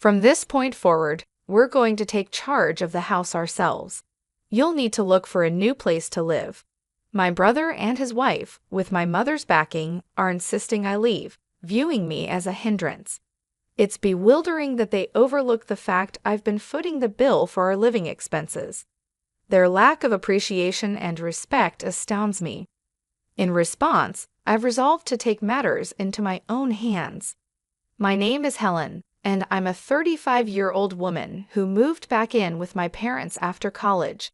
From this point forward, we're going to take charge of the house ourselves. You'll need to look for a new place to live. My brother and his wife, with my mother's backing, are insisting I leave, viewing me as a hindrance. It's bewildering that they overlook the fact I've been footing the bill for our living expenses. Their lack of appreciation and respect astounds me. In response, I've resolved to take matters into my own hands. My name is Helen, and I'm a 35-year-old woman who moved back in with my parents after college.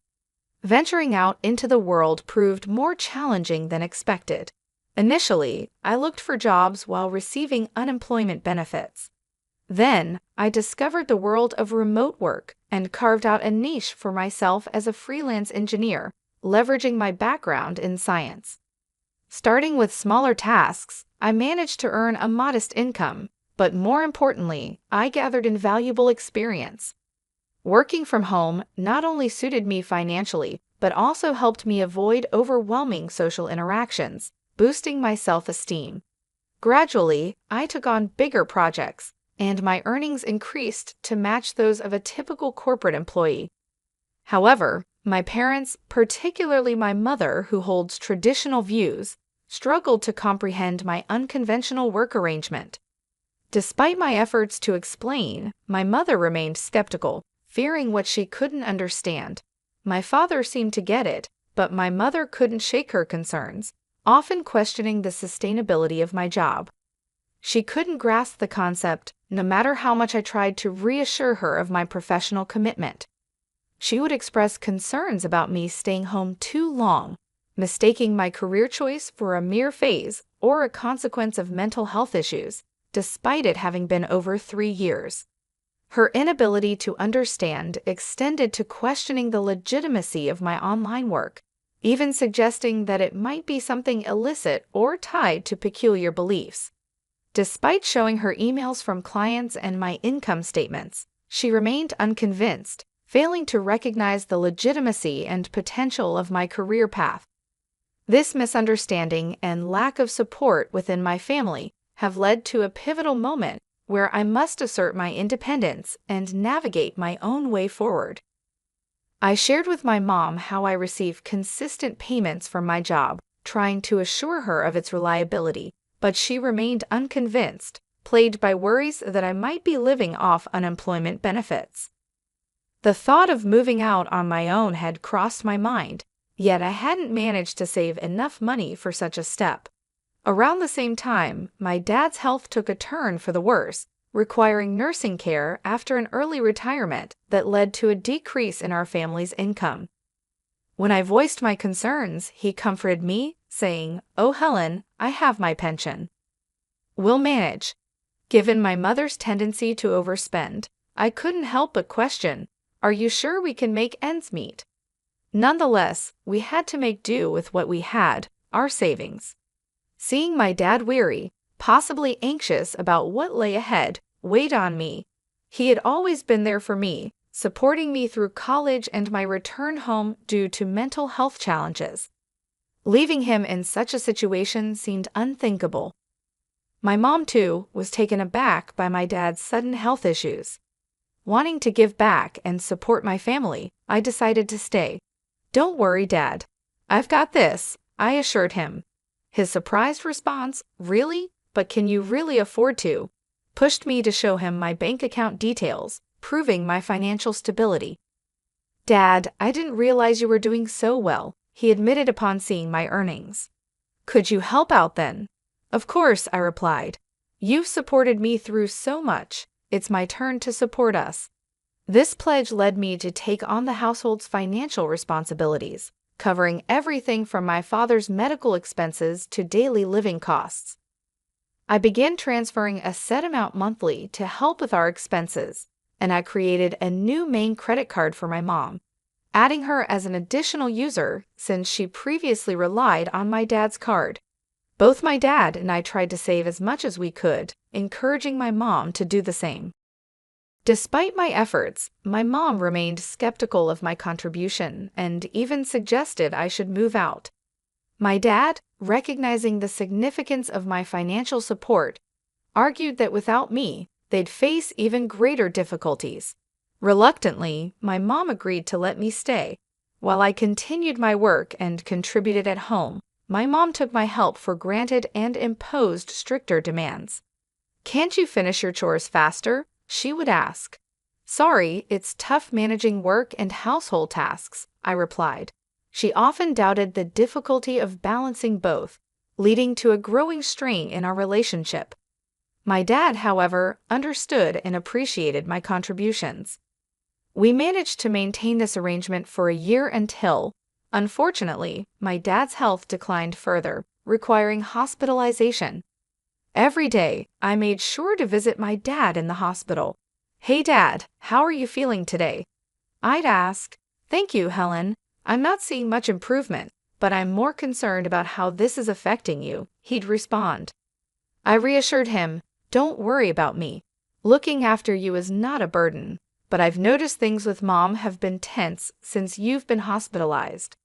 Venturing out into the world proved more challenging than expected. Initially, I looked for jobs while receiving unemployment benefits. Then, I discovered the world of remote work and carved out a niche for myself as a freelance engineer, leveraging my background in science. Starting with smaller tasks, I managed to earn a modest income, but more importantly, I gathered invaluable experience. Working from home not only suited me financially, but also helped me avoid overwhelming social interactions, boosting my self-esteem. Gradually, I took on bigger projects, and my earnings increased to match those of a typical corporate employee. However, my parents, particularly my mother who holds traditional views, struggled to comprehend my unconventional work arrangement. Despite my efforts to explain, my mother remained skeptical, fearing what she couldn't understand. My father seemed to get it, but my mother couldn't shake her concerns, often questioning the sustainability of my job. She couldn't grasp the concept, no matter how much I tried to reassure her of my professional commitment. She would express concerns about me staying home too long, mistaking my career choice for a mere phase or a consequence of mental health issues, despite it having been over 3 years. Her inability to understand extended to questioning the legitimacy of my online work, even suggesting that it might be something illicit or tied to peculiar beliefs. Despite showing her emails from clients and my income statements, she remained unconvinced, failing to recognize the legitimacy and potential of my career path. This misunderstanding and lack of support within my family have led to a pivotal moment where I must assert my independence and navigate my own way forward. I shared with my mom how I receive consistent payments from my job, trying to assure her of its reliability, but she remained unconvinced, plagued by worries that I might be living off unemployment benefits. The thought of moving out on my own had crossed my mind, yet I hadn't managed to save enough money for such a step. Around the same time, my dad's health took a turn for the worse, requiring nursing care after an early retirement that led to a decrease in our family's income. When I voiced my concerns, he comforted me, saying, "Oh, Helen, I have my pension. We'll manage." Given my mother's tendency to overspend, I couldn't help but question, "Are you sure we can make ends meet?" Nonetheless, we had to make do with what we had, our savings. Seeing my dad weary, possibly anxious about what lay ahead, weighed on me. He had always been there for me, supporting me through college and my return home due to mental health challenges. Leaving him in such a situation seemed unthinkable. My mom, too, was taken aback by my dad's sudden health issues. Wanting to give back and support my family, I decided to stay. "Don't worry, Dad. I've got this," I assured him. His surprised response, "Really? But can you really afford to?" pushed me to show him my bank account details, proving my financial stability. "Dad, I didn't realize you were doing so well," he admitted upon seeing my earnings. "Could you help out then?" "Of course," I replied. "You've supported me through so much. It's my turn to support us." This pledge led me to take on the household's financial responsibilities, covering everything from my father's medical expenses to daily living costs. I began transferring a set amount monthly to help with our expenses, and I created a new main credit card for my mom, adding her as an additional user since she previously relied on my dad's card. Both my dad and I tried to save as much as we could, encouraging my mom to do the same. Despite my efforts, my mom remained skeptical of my contribution and even suggested I should move out. My dad, recognizing the significance of my financial support, argued that without me, they'd face even greater difficulties. Reluctantly, my mom agreed to let me stay. While I continued my work and contributed at home, my mom took my help for granted and imposed stricter demands. "Can't you finish your chores faster?" she would ask. "Sorry, it's tough managing work and household tasks," I replied. She often doubted the difficulty of balancing both, leading to a growing strain in our relationship. My dad, however, understood and appreciated my contributions. We managed to maintain this arrangement for a year until, unfortunately, my dad's health declined further, requiring hospitalization. Every day, I made sure to visit my dad in the hospital. "Hey Dad, how are you feeling today?" I'd ask. "Thank you, Helen. I'm not seeing much improvement, but I'm more concerned about how this is affecting you," he'd respond. I reassured him, "Don't worry about me. Looking after you is not a burden, but I've noticed things with Mom have been tense since you've been hospitalized."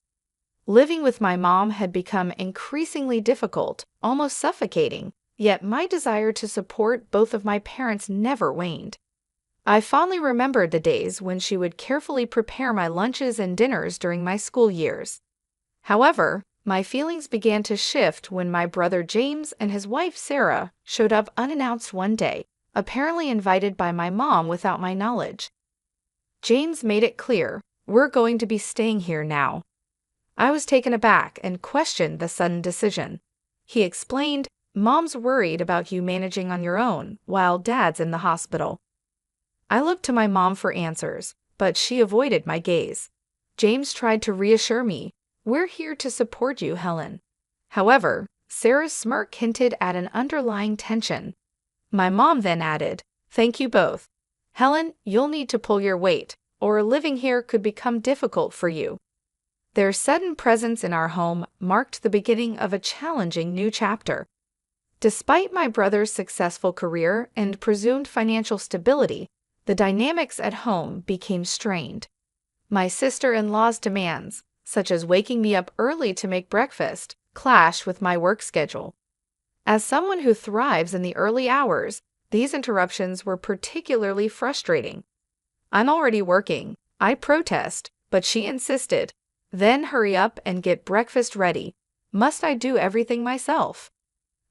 Living with my mom had become increasingly difficult, almost suffocating, yet my desire to support both of my parents never waned. I fondly remembered the days when she would carefully prepare my lunches and dinners during my school years. However, my feelings began to shift when my brother James and his wife Sarah showed up unannounced one day, apparently invited by my mom without my knowledge. James made it clear, "We're going to be staying here now." I was taken aback and questioned the sudden decision. He explained, "Mom's worried about you managing on your own while Dad's in the hospital." I looked to my mom for answers, but she avoided my gaze. James tried to reassure me, "We're here to support you, Helen." However, Sarah's smirk hinted at an underlying tension. My mom then added, "Thank you both. Helen, you'll need to pull your weight, or living here could become difficult for you." Their sudden presence in our home marked the beginning of a challenging new chapter. Despite my brother's successful career and presumed financial stability, the dynamics at home became strained. My sister-in-law's demands, such as waking me up early to make breakfast, clashed with my work schedule. As someone who thrives in the early hours, these interruptions were particularly frustrating. "I'm already working," I protest, but she insisted. "Then hurry up and get breakfast ready. Must I do everything myself?"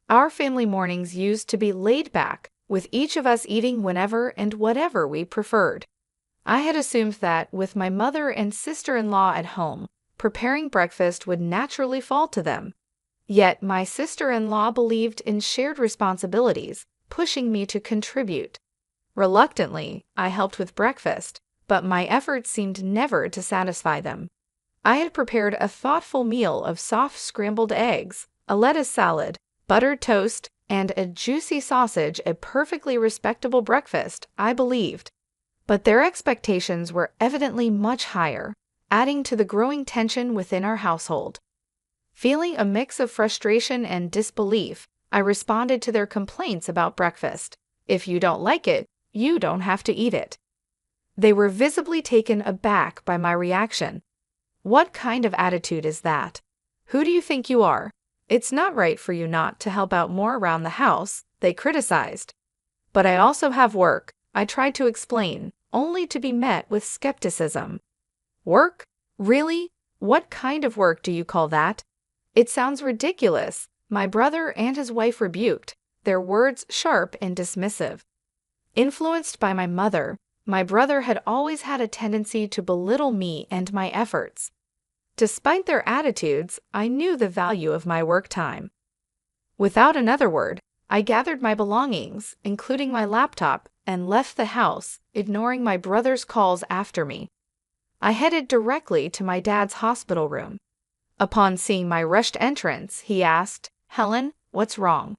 Our family mornings used to be laid back, with each of us eating whenever and whatever we preferred. I had assumed that, with my mother and sister-in-law at home, preparing breakfast would naturally fall to them. Yet my sister-in-law believed in shared responsibilities, pushing me to contribute. Reluctantly, I helped with breakfast, but my efforts seemed never to satisfy them. I had prepared a thoughtful meal of soft scrambled eggs, a lettuce salad, buttered toast, and a juicy sausage, a perfectly respectable breakfast, I believed. But their expectations were evidently much higher, adding to the growing tension within our household. Feeling a mix of frustration and disbelief, I responded to their complaints about breakfast. "If you don't like it, you don't have to eat it." They were visibly taken aback by my reaction. "What kind of attitude is that? Who do you think you are? It's not right for you not to help out more around the house," they criticized. "But I also have work," I tried to explain, only to be met with skepticism. "Work? Really? What kind of work do you call that? It sounds ridiculous," my brother and his wife rebuked, their words sharp and dismissive. Influenced by my mother, my brother had always had a tendency to belittle me and my efforts. Despite their attitudes, I knew the value of my work time. Without another word, I gathered my belongings, including my laptop, and left the house, ignoring my brother's calls after me. I headed directly to my dad's hospital room. Upon seeing my rushed entrance, he asked, "Helen, what's wrong?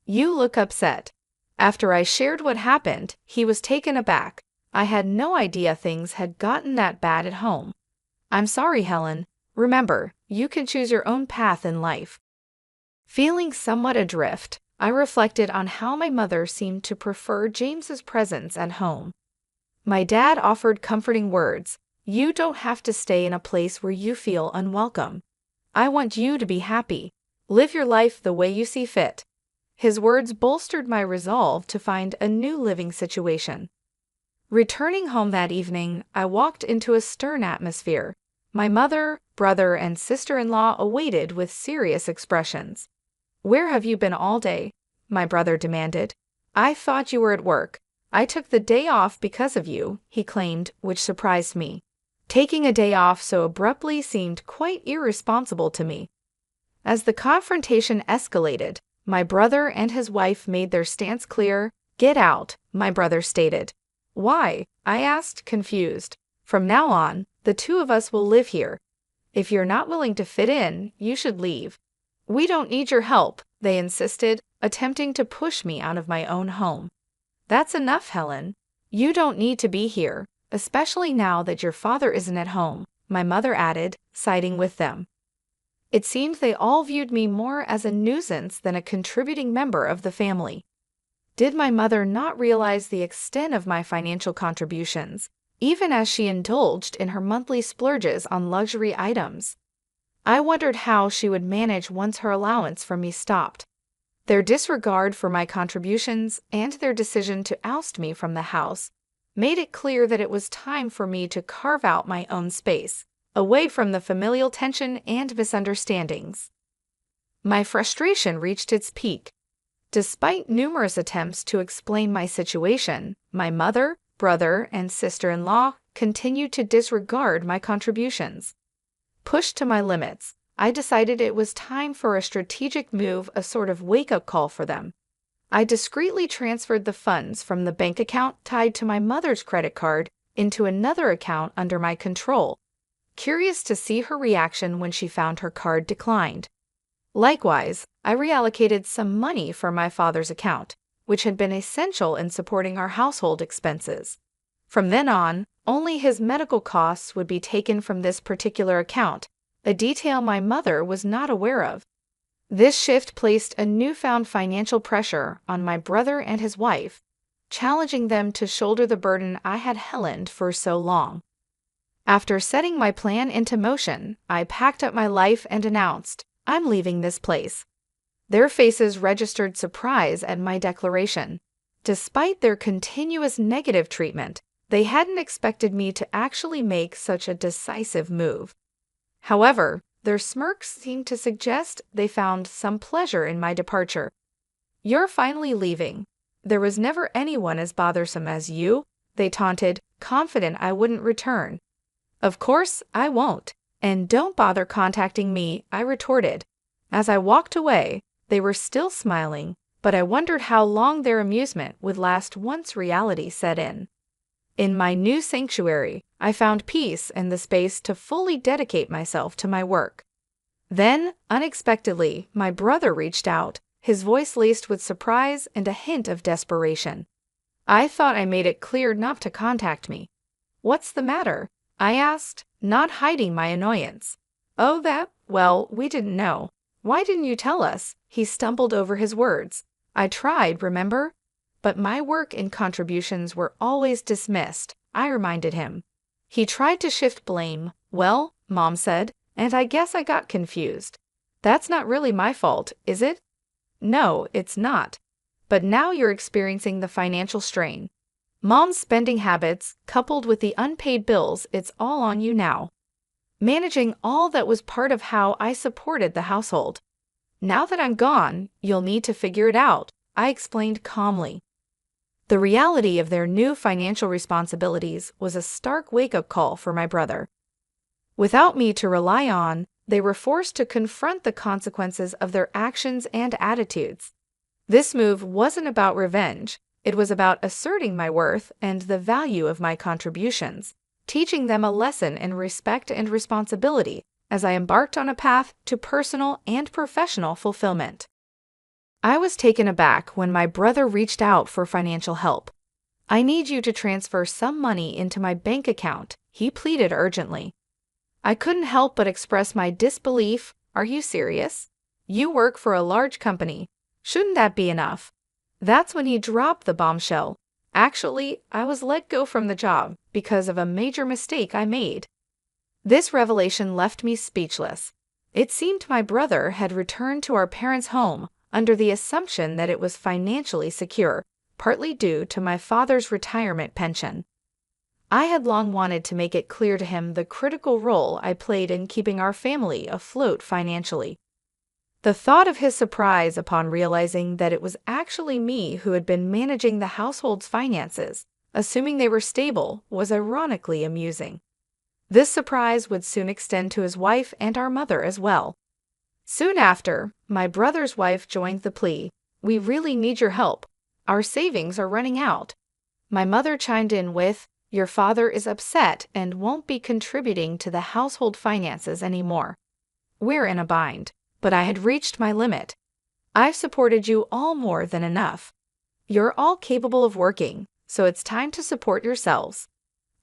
You look upset." After I shared what happened, he was taken aback. I had no idea things had gotten that bad at home. "I'm sorry, Helen. Remember, you can choose your own path in life." Feeling somewhat adrift, I reflected on how my mother seemed to prefer James's presence at home. My dad offered comforting words. "You don't have to stay in a place where you feel unwelcome. I want you to be happy. Live your life the way you see fit." His words bolstered my resolve to find a new living situation. Returning home that evening, I walked into a stern atmosphere. My mother, brother, and sister-in-law awaited with serious expressions. "Where have you been all day?" my brother demanded. "I thought you were at work." "I took the day off because of you," he claimed, which surprised me. Taking a day off so abruptly seemed quite irresponsible to me. As the confrontation escalated, my brother and his wife made their stance clear. "Get out," my brother stated. "Why?" I asked, confused. "From now on, the two of us will live here. If you're not willing to fit in, you should leave." "We don't need your help," they insisted, attempting to push me out of my own home. "That's enough, Helen. You don't need to be here, especially now that your father isn't at home," my mother added, siding with them. It seemed they all viewed me more as a nuisance than a contributing member of the family. Did my mother not realize the extent of my financial contributions, even as she indulged in her monthly splurges on luxury items? I wondered how she would manage once her allowance from me stopped. Their disregard for my contributions and their decision to oust me from the house made it clear that it was time for me to carve out my own space, away from the familial tension and misunderstandings. My frustration reached its peak. Despite numerous attempts to explain my situation, my mother, brother, and sister-in-law continued to disregard my contributions. Pushed to my limits, I decided it was time for a strategic move, a sort of wake-up call for them. I discreetly transferred the funds from the bank account tied to my mother's credit card into another account under my control, curious to see her reaction when she found her card declined. Likewise, I reallocated some money from my father's account, which had been essential in supporting our household expenses. From then on, only his medical costs would be taken from this particular account, a detail my mother was not aware of. This shift placed a newfound financial pressure on my brother and his wife, challenging them to shoulder the burden I had hellied for so long. After setting my plan into motion, I packed up my life and announced, "I'm leaving this place." Their faces registered surprise at my declaration. Despite their continuous negative treatment, they hadn't expected me to actually make such a decisive move. However, their smirks seemed to suggest they found some pleasure in my departure. "You're finally leaving. There was never anyone as bothersome as you," they taunted, confident I wouldn't return. "Of course, I won't. And don't bother contacting me," I retorted. As I walked away, they were still smiling, but I wondered how long their amusement would last once reality set in. In my new sanctuary, I found peace and the space to fully dedicate myself to my work. Then, unexpectedly, my brother reached out, his voice laced with surprise and a hint of desperation. "I thought I made it clear not to contact me." "What's the matter?" I asked, not hiding my annoyance. "Oh, that? Well, we didn't know." "Why didn't you tell us?" He stumbled over his words. "I tried, remember? But my work and contributions were always dismissed," I reminded him. He tried to shift blame. "Well," Mom said, "and I guess I got confused. That's not really my fault, is it?" "No, it's not. But now you're experiencing the financial strain. Mom's spending habits, coupled with the unpaid bills, it's all on you now. Managing all that was part of how I supported the household. Now that I'm gone, you'll need to figure it out," I explained calmly. The reality of their new financial responsibilities was a stark wake-up call for my brother. Without me to rely on, they were forced to confront the consequences of their actions and attitudes. This move wasn't about revenge. It was about asserting my worth and the value of my contributions, teaching them a lesson in respect and responsibility as I embarked on a path to personal and professional fulfillment. I was taken aback when my brother reached out for financial help. "I need you to transfer some money into my bank account," he pleaded urgently. I couldn't help but express my disbelief. "Are you serious? You work for a large company. Shouldn't that be enough?" That's when he dropped the bombshell. "Actually, I was let go from the job because of a major mistake I made." This revelation left me speechless. It seemed my brother had returned to our parents' home, under the assumption that it was financially secure, partly due to my father's retirement pension. I had long wanted to make it clear to him the critical role I played in keeping our family afloat financially. The thought of his surprise upon realizing that it was actually me who had been managing the household's finances, assuming they were stable, was ironically amusing. This surprise would soon extend to his wife and our mother as well. Soon after, my brother's wife joined the plea, "We really need your help. Our savings are running out." My mother chimed in with, "Your father is upset and won't be contributing to the household finances anymore. We're in a bind." But I had reached my limit. "I've supported you all more than enough. You're all capable of working, so it's time to support yourselves.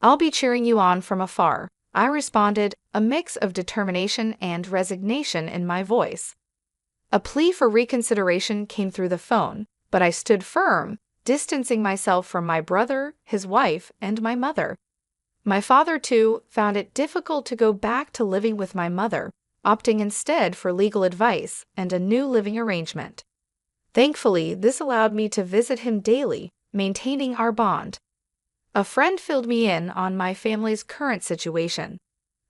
I'll be cheering you on from afar," I responded, a mix of determination and resignation in my voice. A plea for reconsideration came through the phone, but I stood firm, distancing myself from my brother, his wife, and my mother. My father, too, found it difficult to go back to living with my mother, opting instead for legal advice and a new living arrangement. Thankfully, this allowed me to visit him daily, maintaining our bond. A friend filled me in on my family's current situation.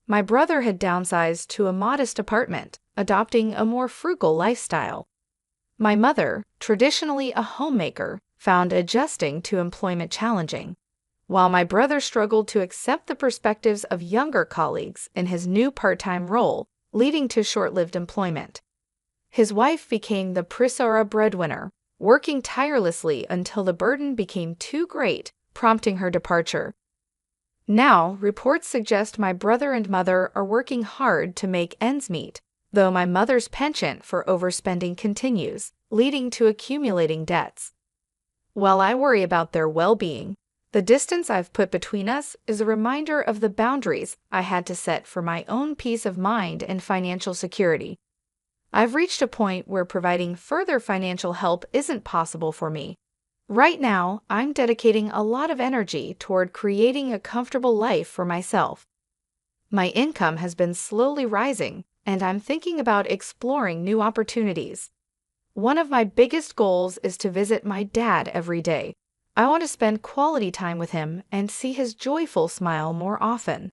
My brother had downsized to a modest apartment, adopting a more frugal lifestyle. My mother, traditionally a homemaker, found adjusting to employment challenging, while my brother struggled to accept the perspectives of younger colleagues in his new part-time role, leading to short-lived employment. His wife became the Prisora breadwinner, working tirelessly until the burden became too great, prompting her departure. Now, reports suggest my brother and mother are working hard to make ends meet, though my mother's penchant for overspending continues, leading to accumulating debts. While I worry about their well-being, the distance I've put between us is a reminder of the boundaries I had to set for my own peace of mind and financial security. I've reached a point where providing further financial help isn't possible for me. Right now, I'm dedicating a lot of energy toward creating a comfortable life for myself. My income has been slowly rising, and I'm thinking about exploring new opportunities. One of my biggest goals is to visit my dad every day. I want to spend quality time with him and see his joyful smile more often.